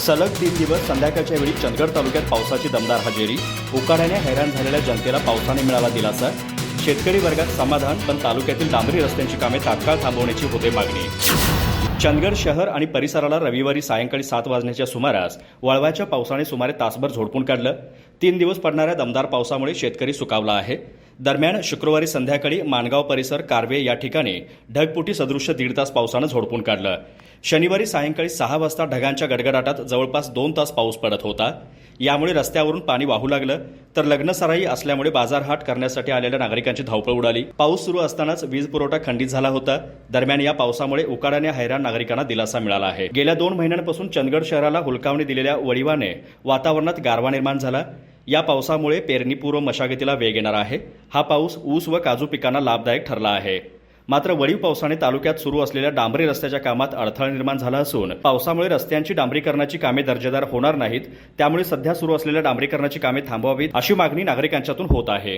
सलग 3 दिवस संध्याकाळच्या वेळी चंदगड तालुक्यात पावसाची दमदार हजेरी. उकाड्याने हैराण झालेल्या जनतेला पावसाने मिळाला दिलासा. शेतकरी वर्गात समाधान, पण तालुक्यातील डांबरी रस्त्यांची कामे तात्काळ थांबवण्याची होते मागणी. चंदगड शहर आणि परिसराला रविवारी सायंकाळी 7 वाजण्याच्या सुमारास वळवाच्या पावसाने सुमारे तासभर झोडपून काढलं. 3 दिवस पडणाऱ्या दमदार पावसामुळे शेतकरी सुकावला आहे. दरम्यान शुक्रवारी संध्याकाळी माणगाव परिसर कारवे या ठिकाणी ढगपुटी सदृश्य 1.5 तास पावसानं झोडपून काढलं. शनिवारी सायंकाळी 6 वाजता ढगांच्या गडगडाटात जवळपास 2 तास पाऊस पडत होता. यामुळे रस्त्यावरून पाणी वाहू लागलं, तर लग्नसराई असल्यामुळे बाजारहाट करण्यासाठी आलेल्या नागरिकांची धावपळ उडाली. पाऊस सुरू असतानाच वीज पुरवठा खंडित झाला होता. दरम्यान या पावसामुळे उकाड्याने हैराण नागरिकांना दिलासा मिळाला आहे. गेल्या 2 महिन्यांपासून चंदगड शहराला हुलकावणी दिलेल्या वळीवाने वातावरणात गारवा निर्माण झाला. या पावसामुळे पेरणीपूर्व मशागतीला वेग येणार आहे. हा पाऊस ऊस व काजू पिकांना लाभदायक ठरला आहे. मात्र वळीव पावसाने तालुक्यात सुरू असलेल्या डांबरी रस्त्याच्या कामात अडथळा निर्माण झाला असून पावसामुळे रस्त्यांची डांबरीकरणाची कामे दर्जेदार होणार नाहीत. त्यामुळे सध्या सुरू असलेल्या डांबरीकरणाची कामे थांबवावीत अशी मागणी नागरिकांच्यातून होत आहे.